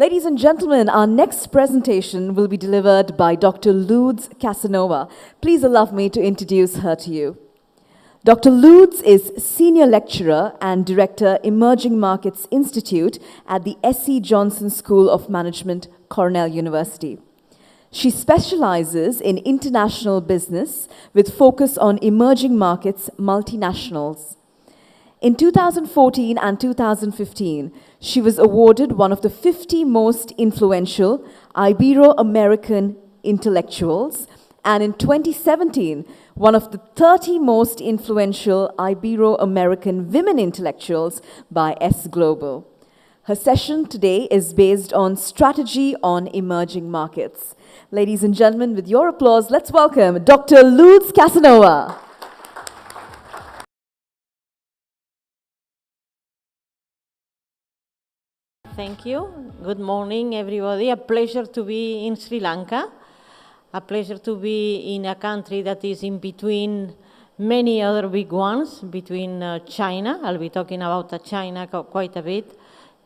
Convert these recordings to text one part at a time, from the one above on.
Ladies and gentlemen, our next presentation will be delivered by Dr. Lourdes Casanova. Please allow me to introduce her to you. Dr. Lourdes is Senior Lecturer and Director, Emerging Markets Institute at the S.C. Johnson School of Management, Cornell University. She specializes in international business with focus on emerging markets multinationals. In 2014 and 2015, she was awarded one of the 50 most influential Ibero-American intellectuals, and in 2017, one of the 30 most influential Ibero-American women intellectuals by S Global. Her session today is based on strategy on emerging markets. Ladies and gentlemen, with your applause, let's welcome Dr. Lourdes Casanova. Thank you. Good morning, everybody. A pleasure to be in Sri Lanka. A pleasure to be in a country that is in between many other big ones, between China, I'll be talking about China quite a bit,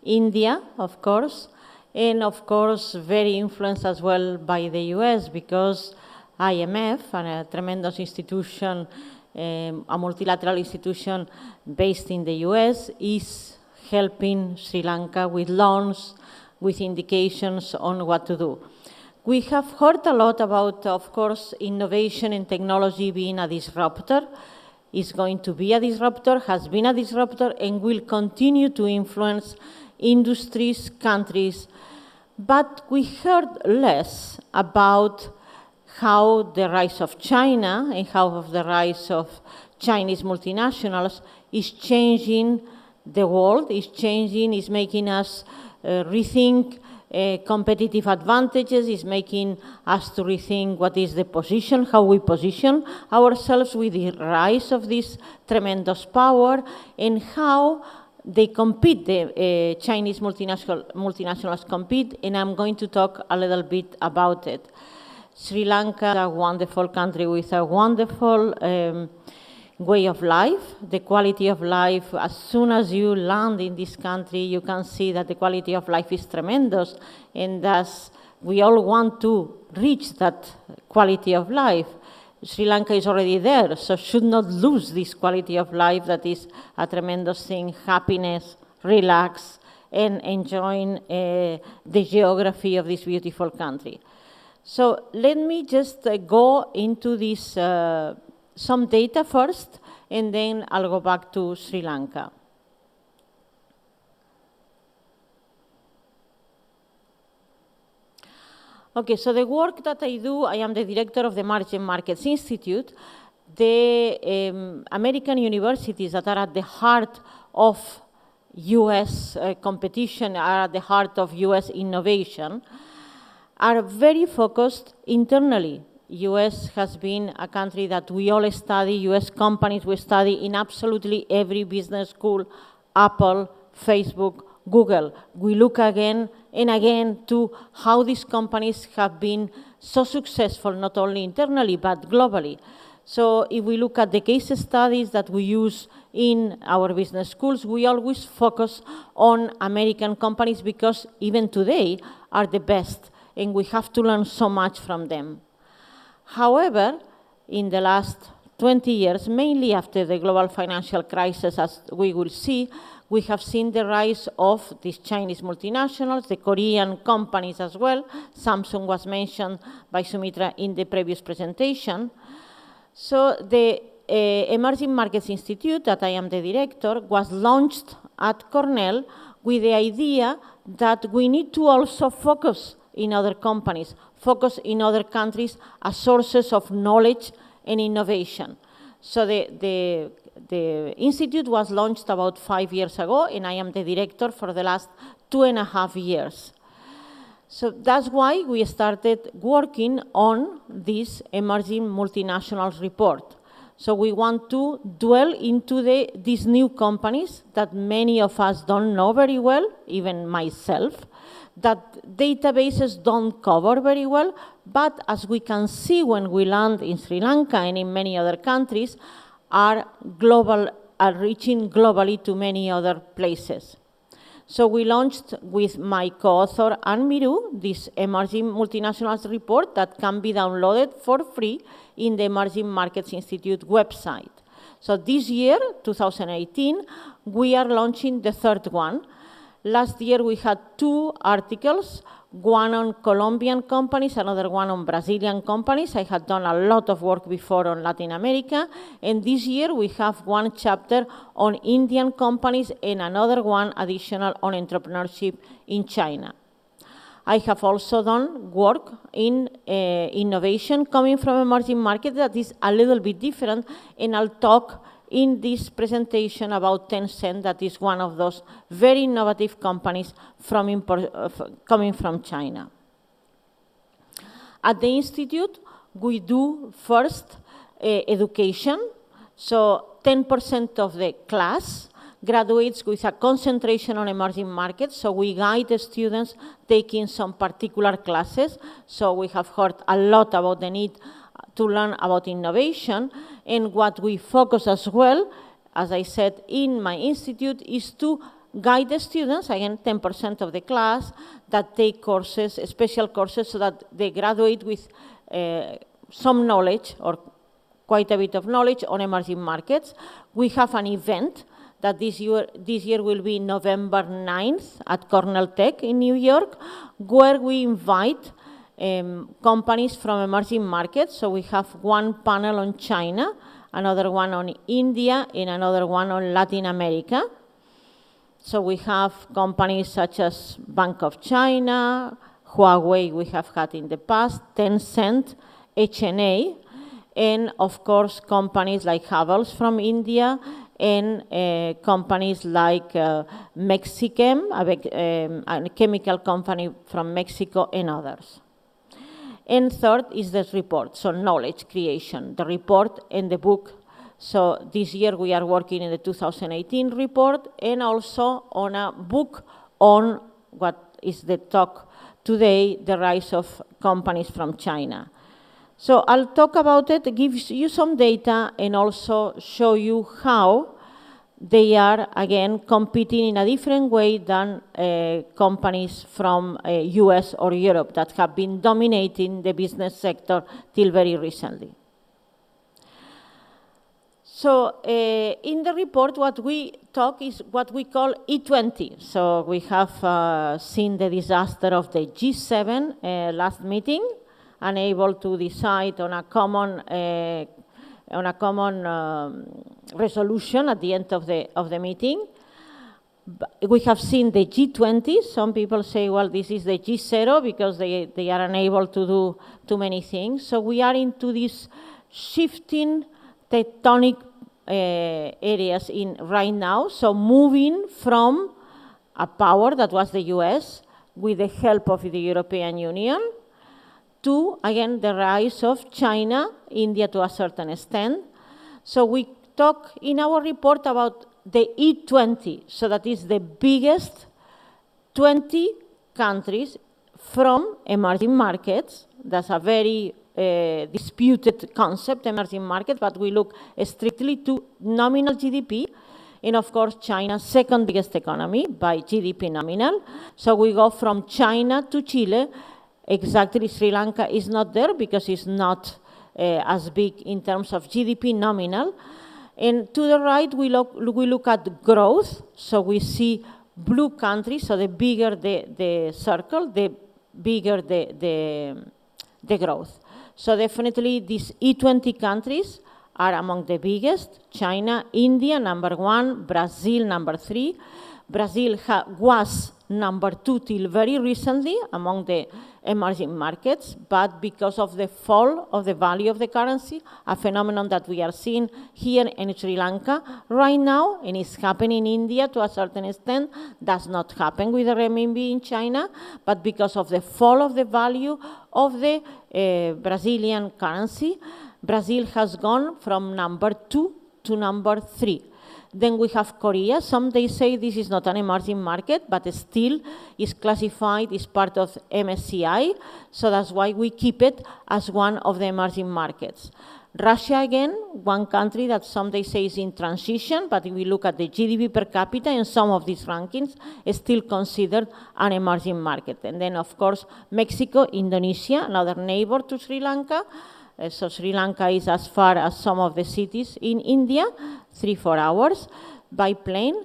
India, of course, and of course very influenced as well by the US, because IMF, a tremendous institution, a multilateral institution based in the US, is helping Sri Lanka with loans, with indications on what to do. We have heard a lot about, of course, innovation and technology being a disruptor. Is going to be a disruptor, has been a disruptor, and will continue to influence industries, countries. But we heard less about how the rise of China and how the rise of Chinese multinationals is changing the world, is changing, is making us rethink competitive advantages, is making us to rethink what is the position, how we position ourselves with the rise of this tremendous power, and how they compete, the Chinese multinationals compete, and I'm going to talk a little bit about it. Sri Lanka is a wonderful country with a wonderful way of life. The quality of life, as soon as you land in this country, you can see that the quality of life is tremendous, and thus we all want to reach that quality of life. Sri Lanka is already there, so should not lose this quality of life that is a tremendous thing, happiness, relax, and enjoying the geography of this beautiful country. So let me just go into this some data first, and then I'll go back to Sri Lanka. Okay, so the work that I do, I am the director of the Emerging Markets Institute. The American universities that are at the heart of US competition, are at the heart of US innovation, are very focused internally. US has been a country that we all study, US companies we study in absolutely every business school, Apple, Facebook, Google. We look again and again to how these companies have been so successful, not only internally, but globally. So if we look at the case studies that we use in our business schools, we always focus on American companies because even today are the best, and we have to learn so much from them. However, in the last 20 years, mainly after the global financial crisis, as we will see, we have seen the rise of these Chinese multinationals, the Korean companies as well. Samsung was mentioned by Sumitra in the previous presentation. So the Emerging Markets Institute, that I am the director, was launched at Cornell with the idea that we need to also focus in other companies, focus in other countries as sources of knowledge and innovation. So the institute was launched about 5 years ago, and I am the director for the last 2.5 years. So that's why we started working on this emerging multinationals report. So we want to dwell into these new companies that many of us don't know very well, even myself, that databases don't cover very well, but as we can see when we land in Sri Lanka and in many other countries, are reaching globally to many other places. So we launched with my co-author Anne Miru this Emerging Multinationals report that can be downloaded for free in the Emerging Markets Institute website. So this year, 2018, we are launching the third one. Last year we had 2 articles, one on Colombian companies, another one on Brazilian companies. I had done a lot of work before on Latin America, and this year we have 1 chapter on Indian companies and another one additional on entrepreneurship in China. I have also done work in innovation coming from emerging markets that is a little bit different, and I'll talk in this presentation about Tencent, that is one of those very innovative companies coming from China. At the Institute, we do first education, so 10% of the class graduates with a concentration on emerging markets, so we guide the students taking some particular classes. So we have heard a lot about the need to learn about innovation, and what we focus as well, as I said, in my institute, is to guide the students, again, 10% of the class, that take courses, special courses, so that they graduate with some knowledge, or quite a bit of knowledge, on emerging markets. We have an event that this year will be November 9th at Cornell Tech in New York, where we invite companies from emerging markets. So we have 1 panel on China, another one on India, and another one on Latin America. So we have companies such as Bank of China, Huawei we have had in the past, Tencent, HNA, and of course companies like Havels from India, and companies like Mexichem, a chemical company from Mexico, and others. And third is this report, so knowledge creation, the report and the book. So this year we are working in the 2018 report, and also on a book on what is the talk today, the rise of companies from China. So I'll talk about it, give you some data, and also show you how they are, again, competing in a different way than companies from US or Europe that have been dominating the business sector till very recently. So in the report, what we talk is what we call E20. So we have seen the disaster of the G7 last meeting, unable to decide on a common resolution at the end of the meeting. We have seen the G20. Some people say, well, this is the G0 because they are unable to do too many things. So we are into this shifting tectonic areas right now. So moving from a power that was the US with the help of the European Union to, again, the rise of China, India to a certain extent. So we talk in our report about the E20, so that is the biggest 20 countries from emerging markets. That's a very disputed concept, emerging market, but we look strictly to nominal GDP, and of course China's second biggest economy by GDP nominal. So we go from China to Chile. Exactly, Sri Lanka is not there because it's not as big in terms of GDP nominal. And to the right, we look at growth. So we see blue countries, so the bigger the circle, the bigger the growth. So definitely these E20 countries are among the biggest. China, India, number 1, Brazil, number 3. Brazil was number 2 till very recently among the emerging markets, but because of the fall of the value of the currency, a phenomenon that we are seeing here in Sri Lanka right now, and is happening in India to a certain extent, does not happen with the renminbi in China, but because of the fall of the value of the Brazilian currency, Brazil has gone from number 2 to number 3. Then we have Korea. Some they say this is not an emerging market, but still is classified, is part of MSCI, so that's why we keep it as one of the emerging markets. Russia, again, one country that some they say is in transition, but if we look at the GDP per capita in some of these rankings, is still considered an emerging market. And then, of course, Mexico, Indonesia, another neighbor to Sri Lanka. So Sri Lanka is as far as some of the cities in India, 3-4 hours by plane.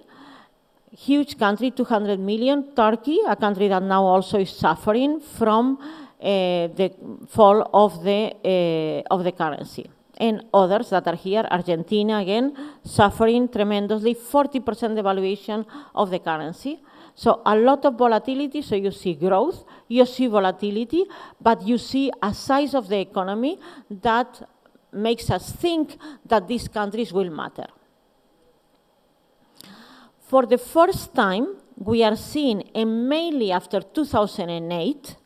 Huge country, 200 million. Turkey, a country that now also is suffering from the fall of the currency. And others that are here, Argentina, again, suffering tremendously, 40% devaluation of the currency. So a lot of volatility, so you see growth, you see volatility, but you see a size of the economy that makes us think that these countries will matter. For the first time, we are seeing, and mainly after 2008,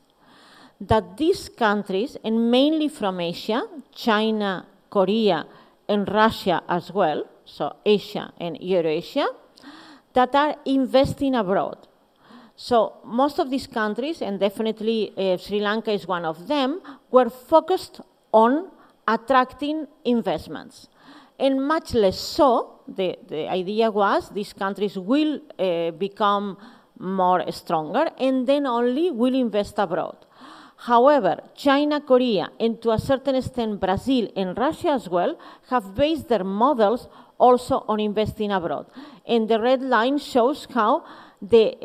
that these countries, and mainly from Asia, China, Korea, and Russia as well, so Asia and Eurasia, that are investing abroad. So most of these countries, and definitely Sri Lanka is one of them, were focused on attracting investments. And much less so, the idea was these countries will become more stronger and then only will invest abroad. However, China, Korea, and to a certain extent Brazil and Russia as well, have based their models also on investing abroad. And the red line shows how the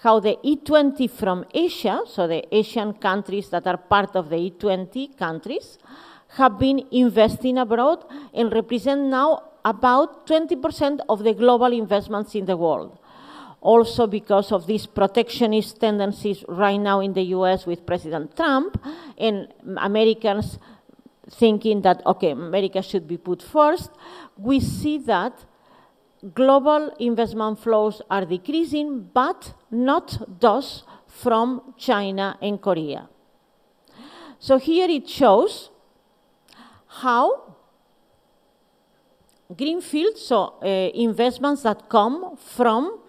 E20 from Asia, so the Asian countries that are part of the E20 countries, have been investing abroad and represent now about 20% of the global investments in the world. Also because of these protectionist tendencies right now in the US with President Trump, and Americans thinking that, okay, America should be put first, we see that global investment flows are decreasing, but not those from China and Korea. So here it shows how greenfield, so investments that come from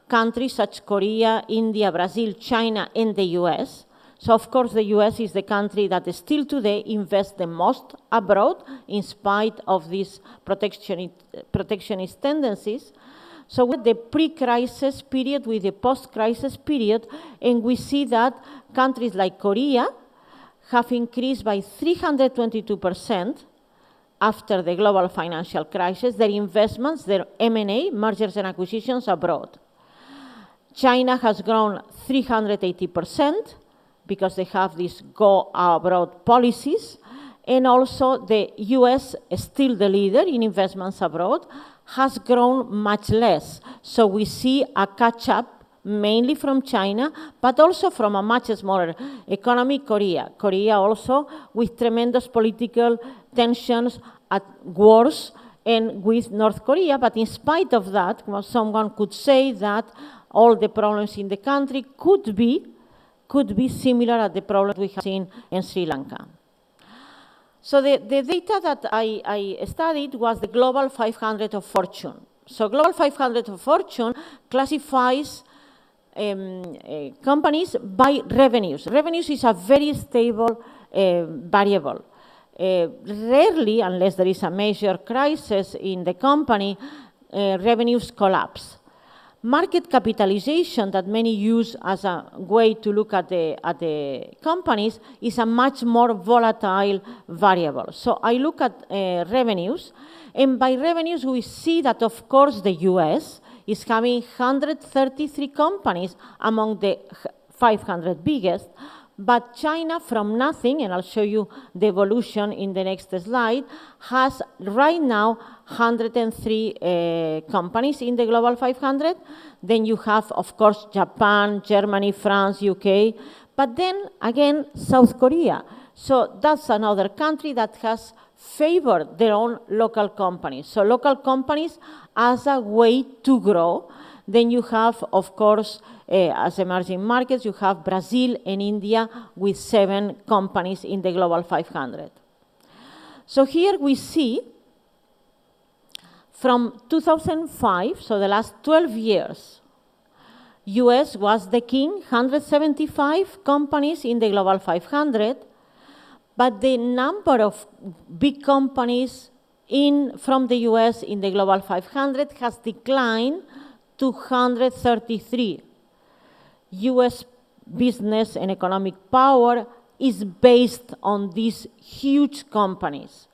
countries such as Korea, India, Brazil, China, and the US. So of course the US is the country that still today invests the most abroad in spite of these protectionist tendencies. So with the pre-crisis period, with the post-crisis period, and we see that countries like Korea have increased by 322% after the global financial crisis, their investments, their M&A, mergers and acquisitions abroad. China has grown 380% because they have these go abroad policies, and also the US, still the leader in investments abroad, has grown much less. So we see a catch-up mainly from China, but also from a much smaller economy, Korea. Korea also with tremendous political tensions, at wars, and with North Korea, but in spite of that, someone could say that all the problems in the country could be similar to the problems we have seen in Sri Lanka. So the data that I studied was the Global 500 of Fortune. So Global 500 of Fortune classifies companies by revenues. Revenues is a very stable variable. Rarely, unless there is a major crisis in the company, revenues collapse. Market capitalization that many use as a way to look at the companies is a much more volatile variable. So I look at revenues, and by revenues we see that of course the US is having 133 companies among the 500 biggest, but China from nothing, and I'll show you the evolution in the next slide, has right now 103 companies in the Global 500. Then you have, of course, Japan, Germany, France, UK, but then again, South Korea. So that's another country that has favored their own local companies. So local companies as a way to grow. Then you have, of course, as emerging markets, you have Brazil and India with 7 companies in the Global 500. So here we see From 2005, so the last 12 years, US was the king, 175 companies in the Global 500, but the number of big companies from the US in the Global 500 has declined to 133. US business and economic power is based on these huge companies.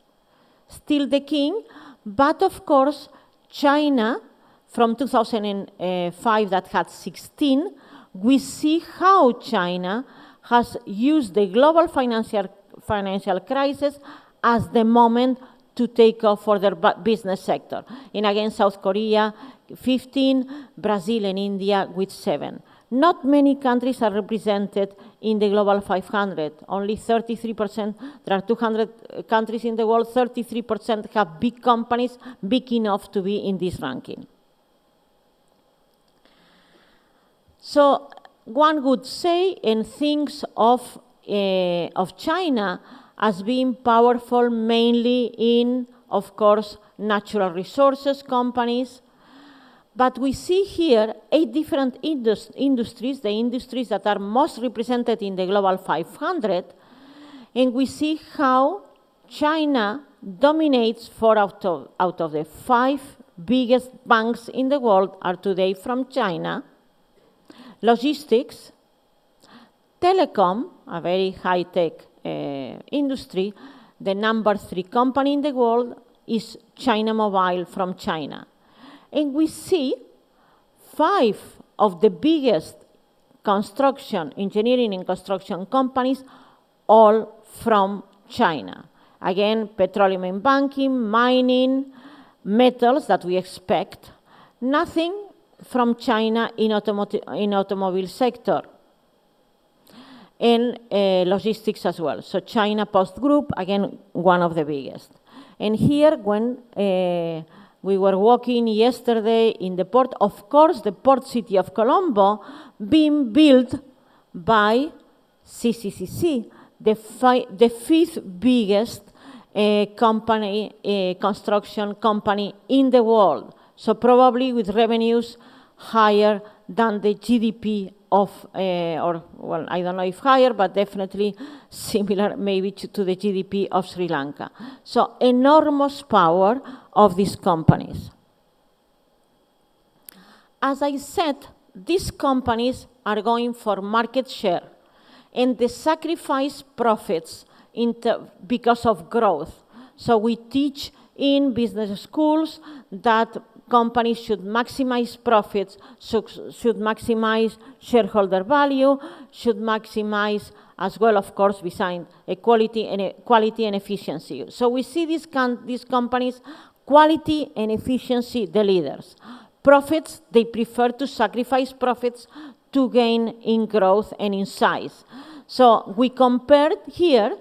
Still the king, but of course, China, from 2005 that had 16, we see how China has used the global financial crisis as the moment to take off for their business sector. And again, South Korea, 15, Brazil and India with 7. Not many countries are represented in the Global 500. Only 33%, there are 200 countries in the world, 33% have big companies big enough to be in this ranking. So one would say and thinks of China as being powerful mainly in, of course, natural resources companies. But we see here 8 different industries, the industries that are most represented in the Global 500, and we see how China dominates 4 out of the 5 biggest banks in the world are today from China. Logistics, telecom, a very high-tech industry, the number 3 company in the world is China Mobile from China. And we see 5 of the biggest engineering and construction companies, all from China. Again, petroleum and banking, mining, metals that we expect. Nothing from China in automobile sector. And logistics as well. So China Post Group, again, one of the biggest. And here, when we were walking yesterday in the port, of course, the port city of Colombo being built by CCCC, the 5th biggest construction company in the world. So probably with revenues higher than the GDP of, well, I don't know if higher, but definitely similar maybe to the GDP of Sri Lanka. So enormous power of these companies. As I said, these companies are going for market share, and they sacrifice profits because of growth. So we teach in business schools that companies should maximize profits, should maximize shareholder value, should maximize as well, of course, besides quality and efficiency. So we see these companies, quality and efficiency, the leaders. Profits, they prefer to sacrifice profits to gain in growth and in size. So we compared here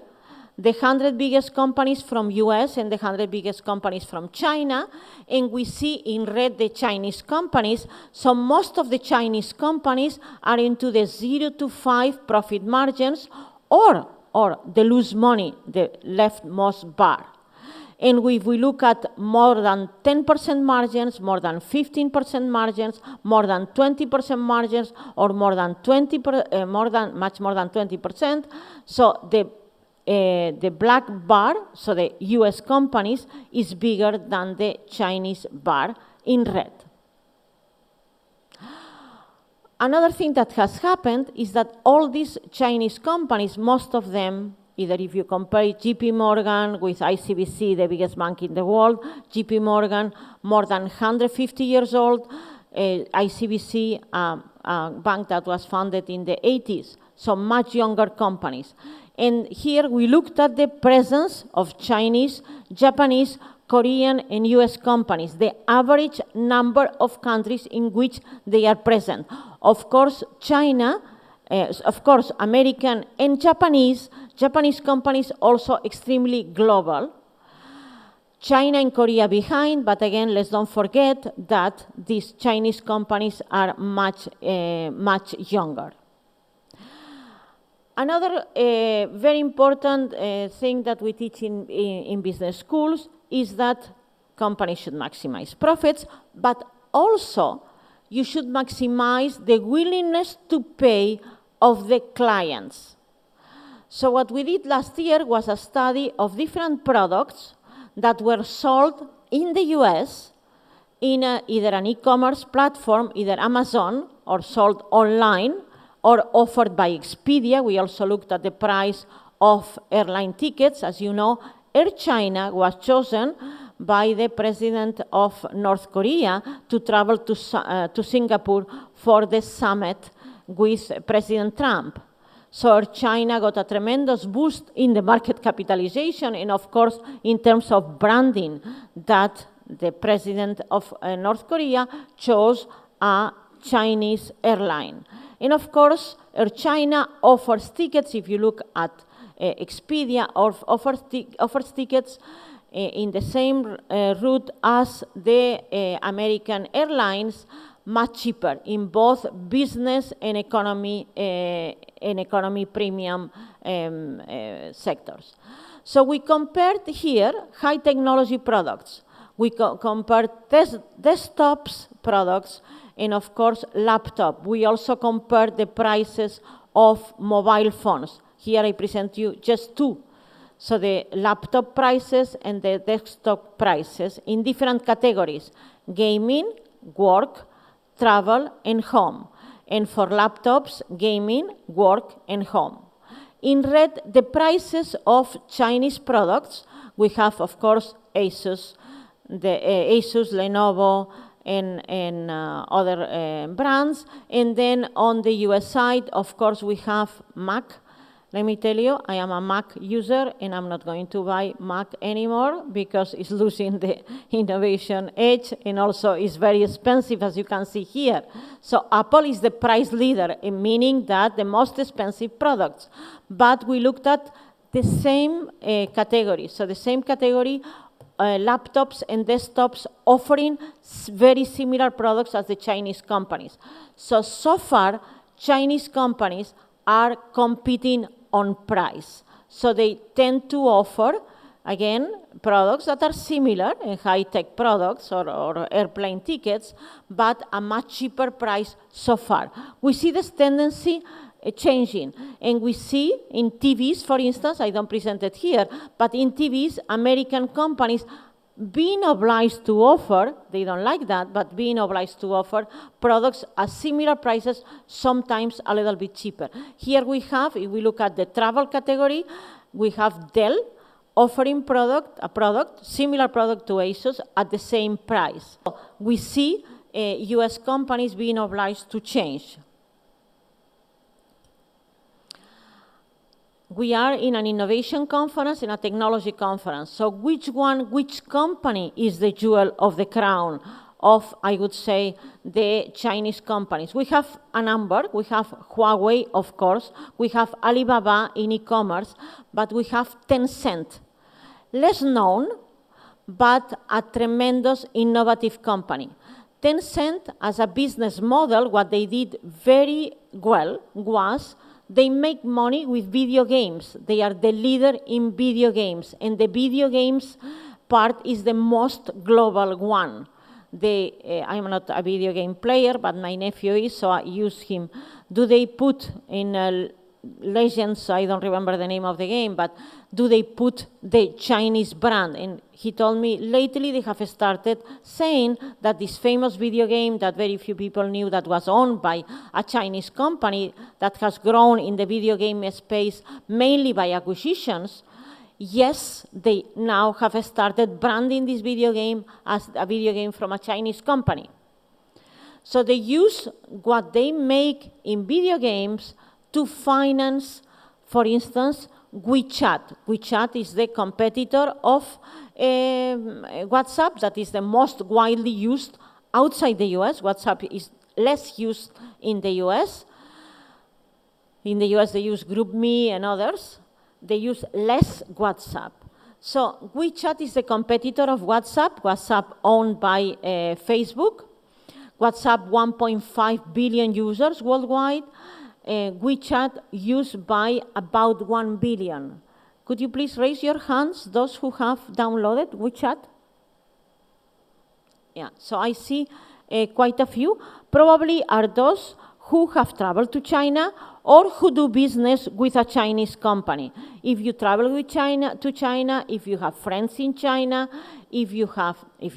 the 100 biggest companies from US and the 100 biggest companies from China, and we see in red the Chinese companies. So most of the Chinese companies are into the 0 to 5 profit margins, or they lose money, the leftmost bar. And if we look at more than 10% margins, more than 15% margins, more than 20% margins, or much more than 20%, so the black bar, so the US companies, is bigger than the Chinese bar in red. Another thing that has happened is that all these Chinese companies, most of them, either if you compare JP Morgan with ICBC, the biggest bank in the world, JP Morgan, more than 150 years old, ICBC, a bank that was founded in the 80s, so much younger companies. And here we looked at the presence of Chinese, Japanese, Korean, and US companies, the average number of countries in which they are present. Of course, China, of course, American and Japanese companies also extremely global. China and Korea behind, but again, let's don't forget that these Chinese companies are much younger. Another very important thing that we teach in business schools is that companies should maximize profits, but also you should maximize the willingness to pay of the clients. So what we did last year was a study of different products that were sold in the US in either an e-commerce platform, either Amazon, or sold online, or offered by Expedia. We also looked at the price of airline tickets. As you know, Air China was chosen by the president of North Korea to travel to Singapore for the summit with President Trump. So Air China got a tremendous boost in the market capitalization and, of course, in terms of branding, that the president of North Korea chose a Chinese airline. And, of course, Air China offers tickets, if you look at Expedia, offers tickets in the same route as the American airlines, much cheaper in both business and economy premium sectors. So we compared here high technology products. We compared desktops products and, of course, laptop. We also compared the prices of mobile phones. Here I present you just two. So the laptop prices and the desktop prices in different categories: gaming, work, travel, and home. And for laptops, gaming, work, and home. In red, the prices of Chinese products. We have, of course, Asus, Lenovo, and other brands. And then on the US side, of course, we have Mac. Let me tell you, I am a Mac user, and I'm not going to buy Mac anymore because it's losing the innovation edge, and also it's very expensive, as you can see here. So Apple is the price leader, meaning that the most expensive products. But we looked at the same category. So the same category, laptops and desktops, offering very similar products as the Chinese companies. So far, Chinese companies are competing on price. So they tend to offer, again, products that are similar, high-tech products or airplane tickets, but a much cheaper price so far. We see this tendency changing, and we see in TVs, for instance, I don't present it here, but in TVs, American companies being obliged to offer, they don't like that, but being obliged to offer products at similar prices, sometimes a little bit cheaper. Here we have, if we look at the travel category, we have Dell offering similar product to Asus at the same price. We see US companies being obliged to change. We are in an innovation conference and a technology conference. So which company is the jewel of the crown of, I would say, the Chinese companies? We have a number. We have Huawei, of course. We have Alibaba in e-commerce, but we have Tencent. Less known, but a tremendous innovative company. Tencent, as a business model, what they did very well was they make money with video games. They are the leader in video games, and the video games part is the most global one. I'm not a video game player, but my nephew is, so I use him. Do they put in Legends, I don't remember the name of the game, but do they put the Chinese brand? And he told me lately they have started saying that this famous video game that very few people knew, that was owned by a Chinese company that has grown in the video game space mainly by acquisitions, yes, they now have started branding this video game as a video game from a Chinese company. So they use what they make in video games to finance, for instance, WeChat. WeChat is the competitor of WhatsApp, that is the most widely used outside the US. WhatsApp is less used in the US. In the US, they use GroupMe and others. They use less WhatsApp. So WeChat is the competitor of WhatsApp, WhatsApp owned by Facebook. WhatsApp, 1.5 billion users worldwide. WeChat used by about 1 billion. Could you please raise your hands, those who have downloaded WeChat? Yeah, so I see quite a few. Probably are those who have traveled to China or who do business with a Chinese company. If you travel with to China, if you have friends in China, if you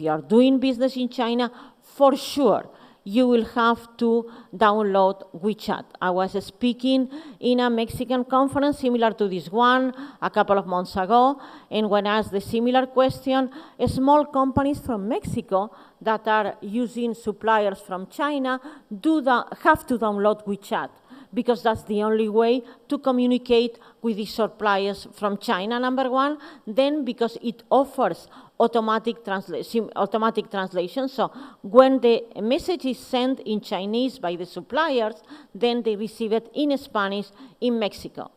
are doing business in China, for sure you will have to download WeChat. I was speaking in a Mexican conference similar to this one a couple of months ago, and when asked the similar question, small companies from Mexico that are using suppliers from China have to download WeChat, because that's the only way to communicate with the suppliers from China, number one. Then because it offers automatic translation. So when the message is sent in Chinese by the suppliers, then they receive it in Spanish in Mexico.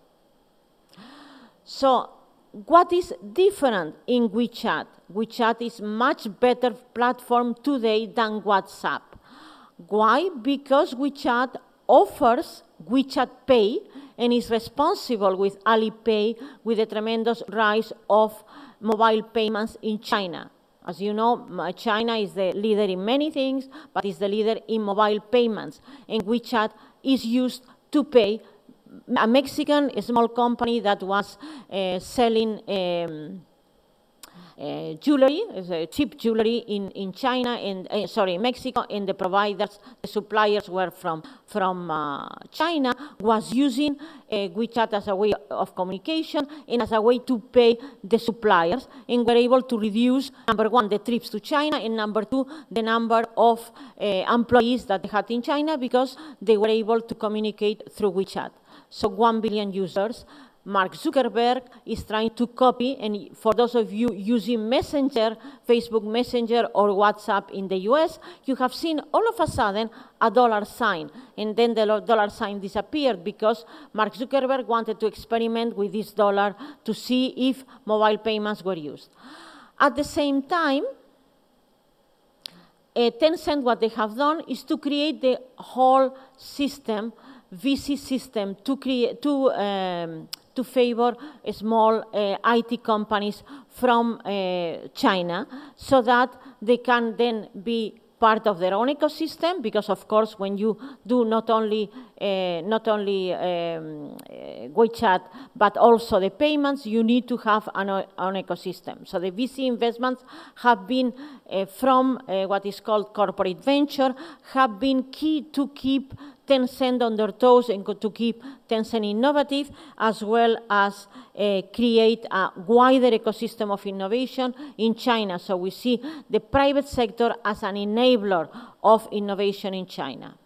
So what is different in WeChat? WeChat is much better platform today than WhatsApp. Why? Because WeChat offers WeChat Pay and is responsible with Alipay with the tremendous rise of mobile payments in China. As you know, China is the leader in many things, but is the leader in mobile payments. And WeChat is used to pay a Mexican small company that was selling jewelry, cheap jewelry in China, Mexico, and the suppliers were from China, was using WeChat as a way of communication and as a way to pay the suppliers, and were able to reduce, number one, the trips to China, and number two, the number of employees that they had in China, because they were able to communicate through WeChat. So 1 billion users. Mark Zuckerberg is trying to copy, and for those of you using Messenger, Facebook Messenger or WhatsApp in the US, you have seen all of a sudden a $sign, and then the $sign disappeared because Mark Zuckerberg wanted to experiment with this dollar to see if mobile payments were used. At the same time, Tencent, what they have done is to create the whole system, VC system, to favor small IT companies from China, so that they can then be part of their own ecosystem, because of course when you do not only WeChat but also the payments, you need to have an ecosystem. So the VC investments have been from what is called corporate venture, have been key to keep Tencent on their toes and to keep Tencent innovative, as well as create a wider ecosystem of innovation in China. So we see the private sector as an enabler of innovation in China.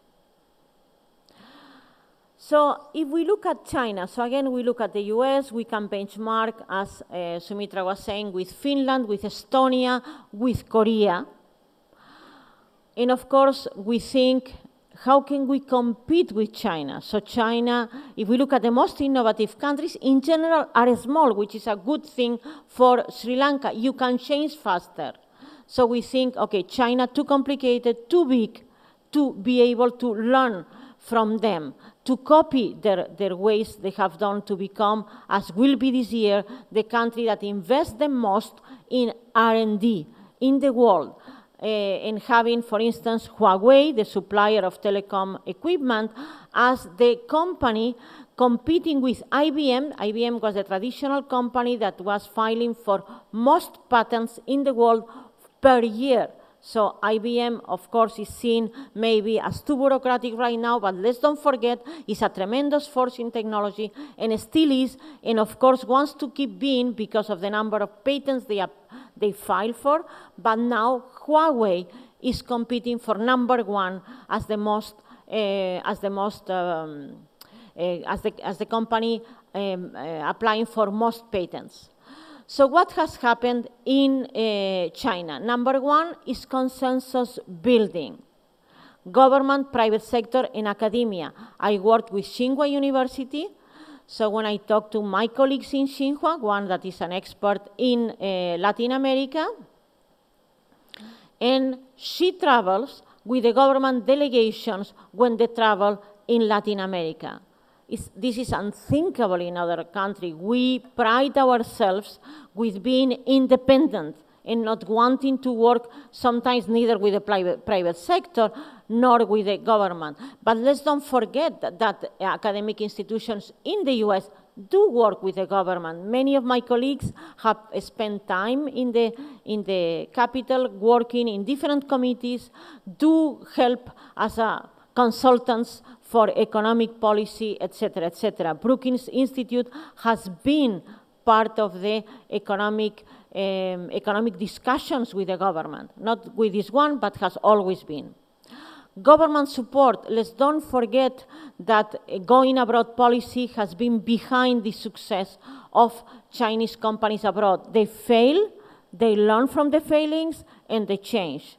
So if we look at China, so again, we look at the US, we can benchmark, as Sumitra was saying, with Finland, with Estonia, with Korea. And of course, we think, how can we compete with China? So China, if we look at the most innovative countries, in general are small, which is a good thing for Sri Lanka. You can change faster. So we think, okay, China too complicated, too big to be able to learn from them, to copy their ways they have done to become, as will be this year, the country that invests the most in R&D in the world. And having, for instance, Huawei, the supplier of telecom equipment, as the company competing with IBM. IBM was the traditional company that was filing for most patents in the world per year. So IBM, of course, is seen maybe as too bureaucratic right now, but let's don't forget, it's a tremendous force in technology, and still is, and of course wants to keep being because of the number of patents they file for. But now Huawei is competing for number one as the company applying for most patents. So what has happened in China? Number one is consensus building. Government, private sector, and academia. I worked with Tsinghua University. So when I talk to my colleagues in Tsinghua, one that is an expert in Latin America, and she travels with the government delegations when they travel in Latin America. This is unthinkable in other countries. We pride ourselves with being independent and not wanting to work sometimes neither with the private sector nor with the government. But let's don't forget that academic institutions in the US do work with the government. Many of my colleagues have spent time in the capital working in different committees, do help as consultants for economic policy, etc., etc. Brookings Institute has been part of the economic discussions with the government, not with this one, but has always been. Government support, let's don't forget that going abroad policy has been behind the success of Chinese companies abroad. They fail, they learn from the failings, and they change.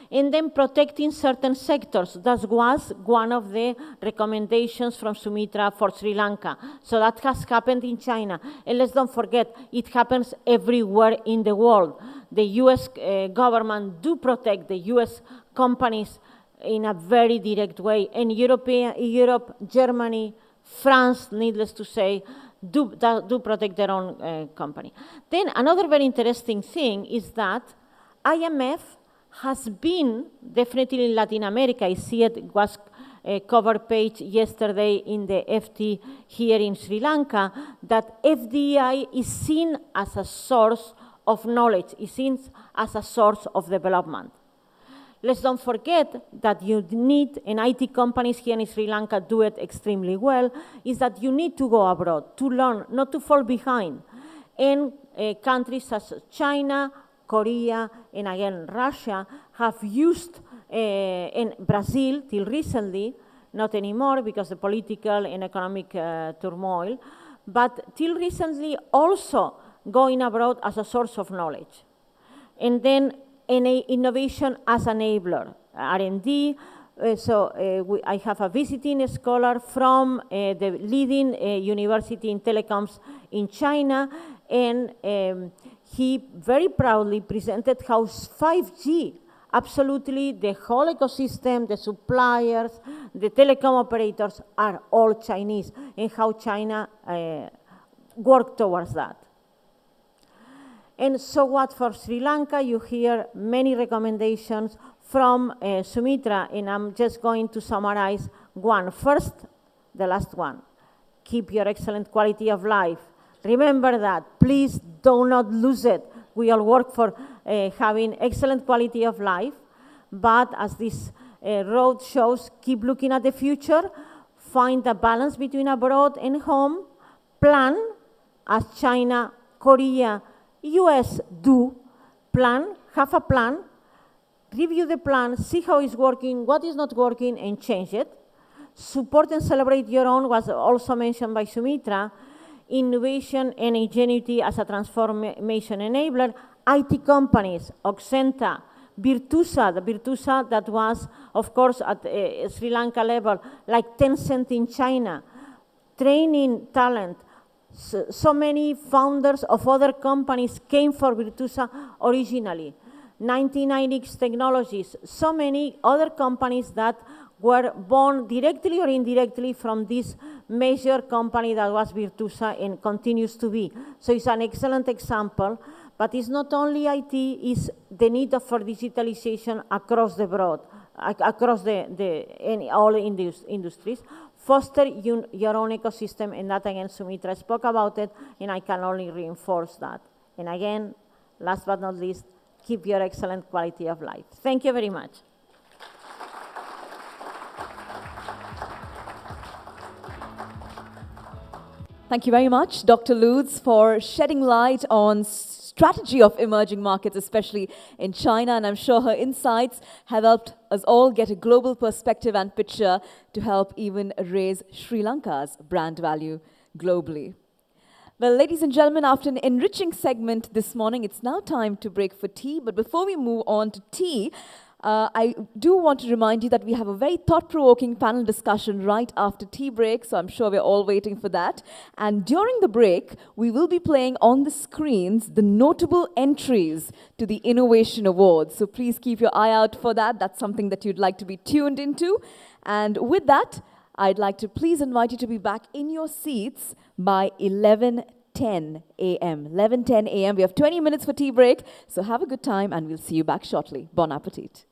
And then protecting certain sectors. That was one of the recommendations from Sumitra for Sri Lanka. So that has happened in China. And let's don't forget, it happens everywhere in the world. The US government do protect the US companies in a very direct way. And Europe, Germany, France, needless to say, do protect their own company. Then another very interesting thing is that IMF has been, definitely in Latin America, I see it was a cover page yesterday in the FT here in Sri Lanka, that FDI is seen as a source of knowledge, is seen as a source of development. Let's don't forget that you need, and IT companies here in Sri Lanka do it extremely well, is that you need to go abroad to learn, not to fall behind. And countries such as China, Korea, and again Russia have used, and Brazil till recently, not anymore because of the political and economic turmoil, but till recently also going abroad as a source of knowledge. And then innovation as enabler, R&D. I have a visiting scholar from the leading university in telecoms in China, and he very proudly presented how 5G, absolutely the whole ecosystem, the suppliers, the telecom operators are all Chinese, and how China worked towards that. And so what for Sri Lanka, you hear many recommendations from Sumitra, and I'm just going to summarize one. First, the last one, keep your excellent quality of life. Remember that, please do not lose it. We all work for having excellent quality of life, but as this road shows, keep looking at the future, find a balance between abroad and home, plan, as China, Korea, US do, plan, have a plan, review the plan, see how it's working, what is not working, and change it. Support and celebrate your own was also mentioned by Sumitra. Innovation and ingenuity as a transformation enabler. IT companies, Oxenta, Virtusa, the Virtusa that was, of course, at Sri Lanka level, like Tencent in China, training talent. So many founders of other companies came for Virtusa originally. 1990X Technologies, so many other companies that were born directly or indirectly from this major company that was Virtusa and continues to be. So it's an excellent example, but it's not only IT, it's the need for digitalization across the board, across all industries. Foster your own ecosystem, and that again, Sumitra spoke about it, and I can only reinforce that. And again, last but not least, keep your excellent quality of life. Thank you very much. Thank you very much, Dr. Lourdes, for shedding light on strategy of emerging markets, especially in China, and I'm sure her insights have helped us all get a global perspective and picture to help even raise Sri Lanka's brand value globally. Well, ladies and gentlemen, after an enriching segment this morning, it's now time to break for tea. But before we move on to tea, I do want to remind you that we have a very thought-provoking panel discussion right after tea break, so I'm sure we're all waiting for that. And during the break, we will be playing on the screens the notable entries to the Innovation Awards. So please keep your eye out for that. That's something that you'd like to be tuned into. And with that, I'd like to please invite you to be back in your seats by 11:10. 11:10 a.m. 11:10 a.m. We have 20 minutes for tea break, so have a good time and we'll see you back shortly. Bon appetit.